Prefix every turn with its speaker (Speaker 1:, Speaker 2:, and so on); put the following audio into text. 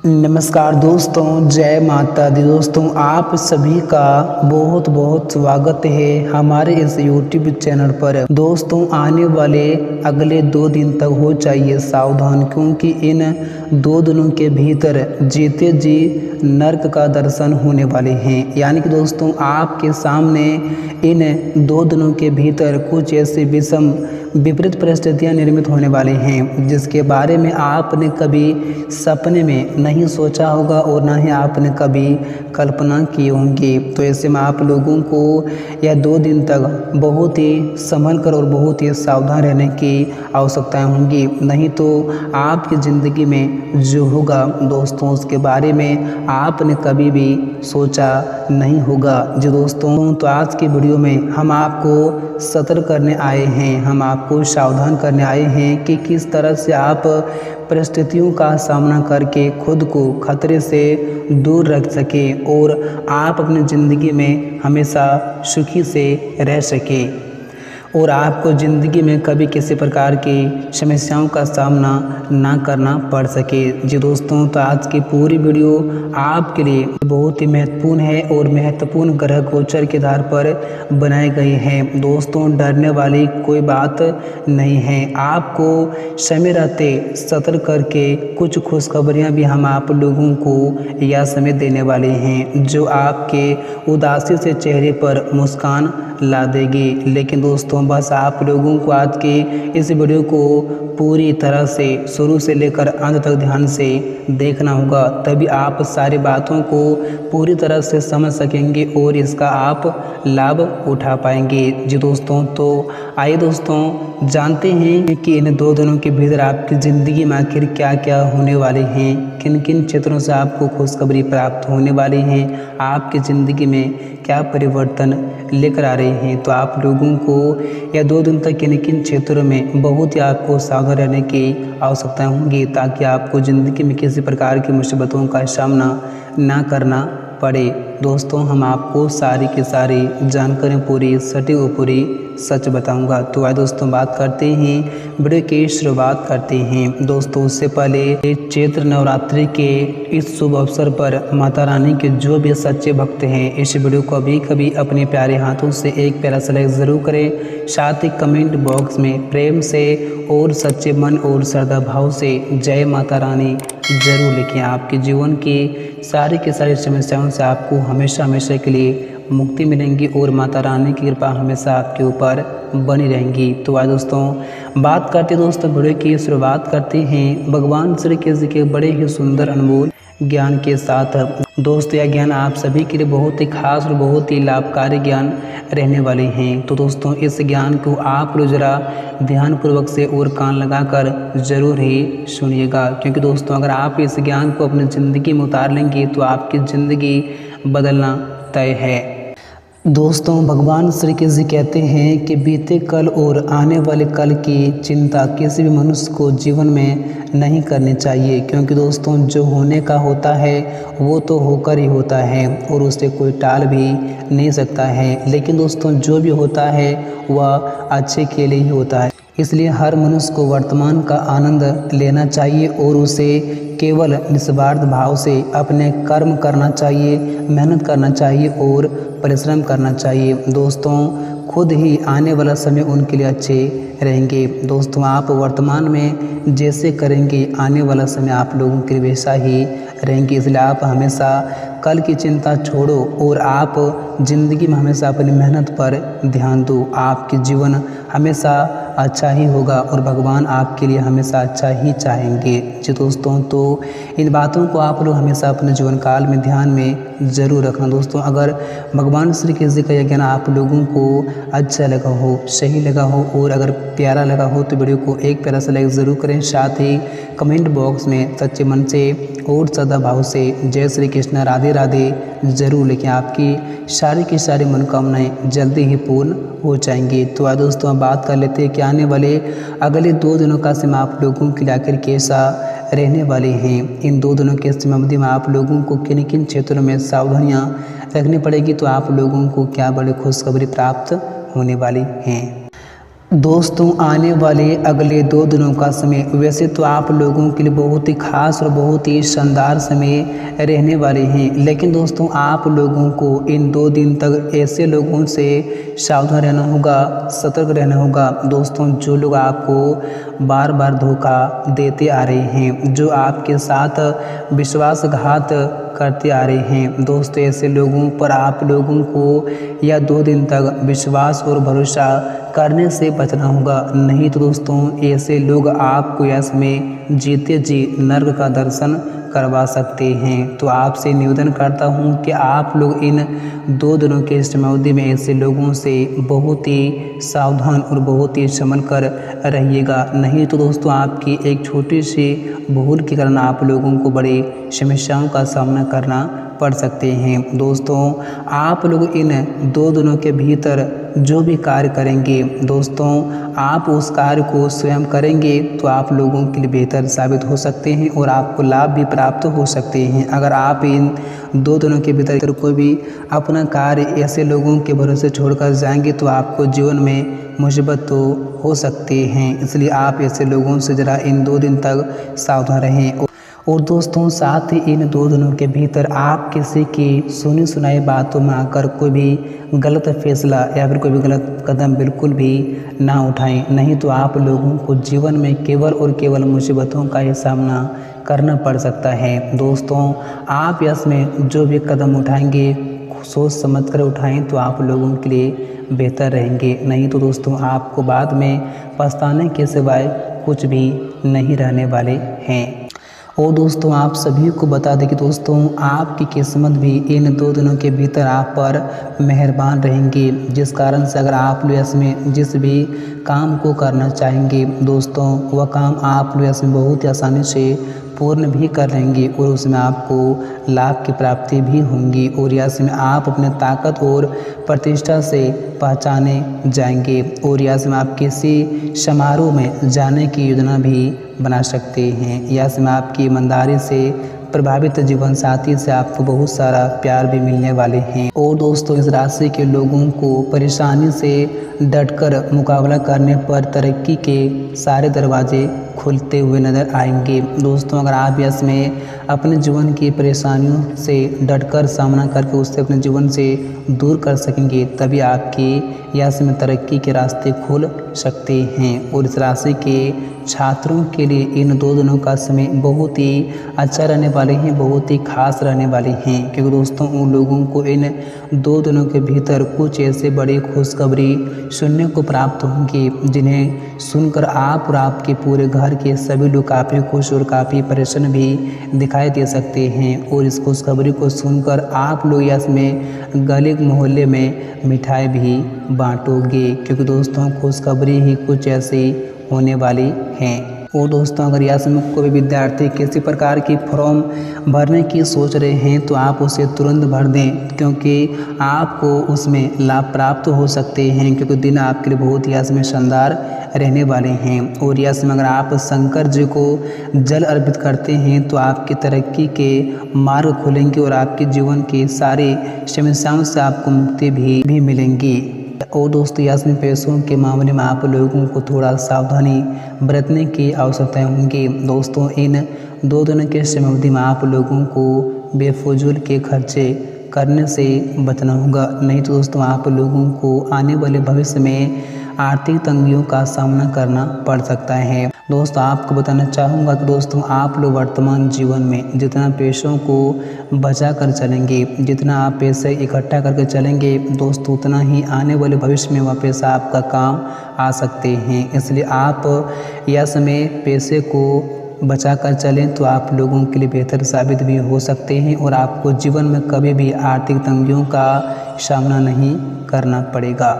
Speaker 1: नमस्कार दोस्तों, जय माता दी। दोस्तों आप सभी का बहुत बहुत स्वागत है हमारे इस YouTube चैनल पर। दोस्तों आने वाले अगले 2 दिन तक हो जाइए सावधान, क्योंकि इन 2 दिनों के भीतर जीते जी नर्क का दर्शन होने वाले हैं। यानी कि दोस्तों आपके सामने इन 2 दिनों के भीतर कुछ ऐसे विषम विपरीत परिस्थितियां निर्मित होने वाली हैं जिसके बारे में आपने कभी सपने में नहीं सोचा होगा और ना ही आपने कभी कल्पना की होंगी। तो ऐसे में आप लोगों को यह 2 दिन तक बहुत ही संभल कर और बहुत ही सावधान रहने की आवश्यकताएं होंगी, नहीं तो आपकी ज़िंदगी में जो होगा दोस्तों उसके बारे में आपने कभी भी सोचा नहीं होगा। जी दोस्तों, तो आज की वीडियो में हम आपको सतर्क करने आए हैं, हम आपको सावधान करने आए हैं कि किस तरह से आप परिस्थितियों का सामना करके खुद को खतरे से दूर रख सकें और आप अपनी ज़िंदगी में हमेशा सुखी से रह सकें और आपको ज़िंदगी में कभी किसी प्रकार की समस्याओं का सामना ना करना पड़ सके। जी दोस्तों, तो आज की पूरी वीडियो आपके लिए बहुत ही महत्वपूर्ण है और महत्वपूर्ण ग्रह गोचर के आधार पर बनाई गई है। दोस्तों डरने वाली कोई बात नहीं है, आपको समय रहते सतर्क करके कुछ खुशखबरियाँ भी हम आप लोगों को यह समय देने वाले हैं जो आपके उदासी से चेहरे पर मुस्कान ला देगी। लेकिन दोस्तों बस आप लोगों को आज की इस वीडियो को पूरी तरह से शुरू से लेकर अंत तक ध्यान से देखना होगा, तभी आप सारी बातों को पूरी तरह से समझ सकेंगे और इसका आप लाभ उठा पाएंगे। जी दोस्तों, तो आइए दोस्तों जानते हैं कि इन 2 दिनों के भीतर आपकी ज़िंदगी में आखिर क्या क्या होने वाले हैं, किन किन क्षेत्रों से आपको खुशखबरी प्राप्त होने वाली हैं, आपकी ज़िंदगी में क्या परिवर्तन लेकर आ रहे हैं। तो आप लोगों को यह 2 दिन तक किन किन क्षेत्रों में बहुत ही आपको सावधान रहने की आवश्यकता होंगी ताकि आपको ज़िंदगी में किसी प्रकार की मुसीबतों का सामना ना करना पड़े। दोस्तों हम आपको सारी की सारी जानकारी पूरी सटीक और पूरी सच बताऊंगा। तो आइए दोस्तों बात करते हैं, वीडियो की शुरुआत करते हैं। दोस्तों उससे पहले चैत्र नवरात्रि के इस शुभ अवसर पर माता रानी के जो भी सच्चे भक्त हैं इस वीडियो को अभी कभी अपने प्यारे हाथों से एक प्यारा सा लाइक ज़रूर करें, साथ ही कमेंट बॉक्स में प्रेम से और सच्चे मन और श्रद्धा भाव से जय माता रानी जरूर लिखें। आपके जीवन की सारी की सारी समस्याओं से आपको हमेशा हमेशा के लिए मुक्ति मिलेंगी और माता रानी की कृपा हमेशा आपके ऊपर बनी रहेंगी। तो आज दोस्तों बात करते दोस्तों वीडियो की शुरुआत करते हैं भगवान श्री कृष्ण के बड़े ही सुंदर अनमोल ज्ञान के साथ। दोस्तों यह ज्ञान आप सभी के लिए बहुत ही खास और बहुत ही लाभकारी ज्ञान रहने वाले हैं। तो दोस्तों इस ज्ञान को आप लोग ज़रा ध्यानपूर्वक से और कान लगाकर ज़रूर ही सुनिएगा, क्योंकि दोस्तों अगर आप इस ज्ञान को अपनी ज़िंदगी में उतार लेंगे तो आपकी ज़िंदगी बदलना तय है। दोस्तों भगवान श्री कृष्ण कहते हैं कि बीते कल और आने वाले कल की चिंता किसी भी मनुष्य को जीवन में नहीं करनी चाहिए, क्योंकि दोस्तों जो होने का होता है वो तो होकर ही होता है और उसे कोई टाल भी नहीं सकता है। लेकिन दोस्तों जो भी होता है वह अच्छे के लिए ही होता है, इसलिए हर मनुष्य को वर्तमान का आनंद लेना चाहिए और उसे केवल निस्वार्थ भाव से अपने कर्म करना चाहिए, मेहनत करना चाहिए और परिश्रम करना चाहिए। दोस्तों खुद ही आने वाला समय उनके लिए अच्छे रहेंगे। दोस्तों आप वर्तमान में जैसे करेंगे आने वाला समय आप लोगों के लिए वैसा ही रहेंगे, इसलिए आप हमेशा कल की चिंता छोड़ो और आप ज़िंदगी में हमेशा अपनी मेहनत पर ध्यान दो। आपके जीवन हमेशा अच्छा ही होगा और भगवान आपके लिए हमेशा अच्छा ही चाहेंगे। जी दोस्तों, तो इन बातों को आप लोग हमेशा अपने जीवन काल में ध्यान में ज़रूर रखना। दोस्तों अगर भगवान श्री कृष्ण का यह ज्ञान आप लोगों को अच्छा लगा हो, सही लगा हो और अगर प्यारा लगा हो तो वीडियो को एक प्यारा सा लाइक ज़रूर करें, साथ ही कमेंट बॉक्स में सच्चे मन से और श्रद्धा भाव से जय श्री कृष्ण राधे राधे ज़रूर लिखें। आपकी सारी की सारी मनोकामनाएं जल्दी ही पूर्ण हो जाएंगी। तो आज दोस्तों हम बात कर लेते हैं कि आने वाले अगले 2 दिनों का समय आप लोगों के लिए आखिर कैसा रहने वाले हैं। इन 2 दिनों के समय अवधि में आप लोगों को किन किन क्षेत्रों में सावधानियाँ रखनी पड़ेगी, तो आप लोगों को क्या बड़ी खुशखबरी प्राप्त होने वाली हैं। दोस्तों आने वाले अगले 2 दिनों का समय वैसे तो आप लोगों के लिए बहुत ही खास और बहुत ही शानदार समय रहने वाले हैं, लेकिन दोस्तों आप लोगों को इन 2 दिन तक ऐसे लोगों से सावधान रहना होगा, सतर्क रहना होगा दोस्तों, जो लोग आपको बार बार धोखा देते आ रहे हैं, जो आपके साथ विश्वासघात करते आ रहे हैं। दोस्तों ऐसे लोगों पर आप लोगों को यह 2 दिन तक विश्वास और भरोसा करने से बचना होगा, नहीं तो दोस्तों ऐसे लोग आपको इसमें जीते जी नर्क का दर्शन करवा सकते हैं। तो आपसे निवेदन करता हूं कि आप लोग इन 2 दिनों के समयावधि में ऐसे लोगों से बहुत ही सावधान और बहुत ही संभल कर रहिएगा, नहीं तो दोस्तों आपकी एक छोटी सी भूल के कारण आप लोगों को बड़ी समस्याओं का सामना करना पड़ सकते हैं। दोस्तों आप लोग इन 2 दिनों के भीतर जो भी कार्य करेंगे दोस्तों, आप उस कार्य को स्वयं करेंगे तो आप लोगों के लिए बेहतर साबित हो सकते हैं और आपको लाभ भी प्राप्त हो सकते हैं। अगर आप इन 2 दिनों के भीतर कोई भी अपना कार्य ऐसे लोगों के भरोसे छोड़कर जाएंगे तो आपको जीवन में मुसीबत तो हो सकती हैं, इसलिए आप ऐसे लोगों से ज़रा इन 2 दिन तक सावधान रहें। और दोस्तों साथ ही इन 2 दिनों के भीतर आप किसी की सुनी सुनाई बातों में आकर कोई भी गलत फैसला या फिर कोई भी गलत कदम बिल्कुल भी ना उठाएं, नहीं तो आप लोगों को जीवन में केवल और केवल मुसीबतों का ही सामना करना पड़ सकता है। दोस्तों आप इसमें जो भी कदम उठाएंगे सोच समझ कर उठाएं तो आप लोगों के लिए बेहतर रहेंगे, नहीं तो दोस्तों आपको बाद में पछताने के सिवाय कुछ भी नहीं रहने वाले हैं। और दोस्तों आप सभी को बता दें कि दोस्तों आपकी किस्मत भी इन 2 दिनों के भीतर आप पर मेहरबान रहेंगी, जिस कारण से अगर आप लोग इसमें जिस भी काम को करना चाहेंगे दोस्तों वह काम आप लोग इसमें बहुत ही आसानी से पूर्ण भी कर लेंगे और उसमें आपको लाभ की प्राप्ति भी होंगी और इसमें आप अपने ताकत और प्रतिष्ठा से पहचाने जाएंगे और इसमें आप किसी समारोह में जाने की योजना भी बना सकते हैं। इसमें आपकी ईमानदारी से प्रभावित जीवन साथी से आपको बहुत सारा प्यार भी मिलने वाले हैं। और दोस्तों इस राशि के लोगों को परेशानी से डटकर मुकाबला करने पर तरक्की के सारे दरवाजे खुलते हुए नजर आएंगे। दोस्तों अगर आप इसमें अपने जीवन की परेशानियों से डटकर सामना करके उससे अपने जीवन से दूर कर सकेंगे तभी आपकी इसमें तरक्की के रास्ते खुल सकते हैं। और इस राशि के छात्रों के लिए इन 2 दिनों का समय बहुत ही अच्छा रहने वाले हैं, बहुत ही खास रहने वाले हैं, क्योंकि दोस्तों उन लोगों को इन 2 दिनों के भीतर कुछ ऐसे बड़ी खुशखबरी सुनने को प्राप्त होंगी जिन्हें सुनकर आप और आपके पूरे घर के सभी लोग काफ़ी खुश और काफ़ी परेशान भी दिखाई दे सकते हैं। और इस खुशखबरी को सुनकर आप लोग इसमें गली मोहल्ले में मिठाई भी बांटोगे, क्योंकि दोस्तों खुशखबरी ही कुछ ऐसी होने वाली हैं। और दोस्तों अगर इसमें कोई विद्यार्थी किसी प्रकार की फॉर्म भरने की सोच रहे हैं तो आप उसे तुरंत भर दें, क्योंकि आपको उसमें लाभ प्राप्त हो सकते हैं, क्योंकि दिन आपके लिए बहुत ही इसमें शानदार रहने वाले हैं। और इसमें अगर आप शंकर जी को जल अर्पित करते हैं तो आपकी तरक्की के मार्ग खुलेंगे और आपके जीवन की सारी समस्याओं से आपको मुक्ति भी मिलेंगी। और दोस्तों इसमें पैसों के मामले में आप लोगों को थोड़ा सावधानी बरतने की आवश्यकता होंगी। दोस्तों इन 2 दिनों के समयावधि में आप लोगों को बेफजूल के खर्चे करने से बचना होगा, नहीं तो दोस्तों आप लोगों को आने वाले भविष्य में आर्थिक तंगियों का सामना करना पड़ सकता है। दोस्तों आपको बताना चाहूँगा कि दोस्तों आप लोग वर्तमान जीवन में जितना पैसों को बचा कर चलेंगे, जितना आप पैसे इकट्ठा करके चलेंगे दोस्तों, उतना ही आने वाले भविष्य में वह पैसा आपका काम आ सकते हैं। इसलिए आप यह समय पैसे को बचा कर चलें तो आप लोगों के लिए बेहतर साबित भी हो सकते हैं और आपको जीवन में कभी भी आर्थिक तंगियों का सामना नहीं करना पड़ेगा।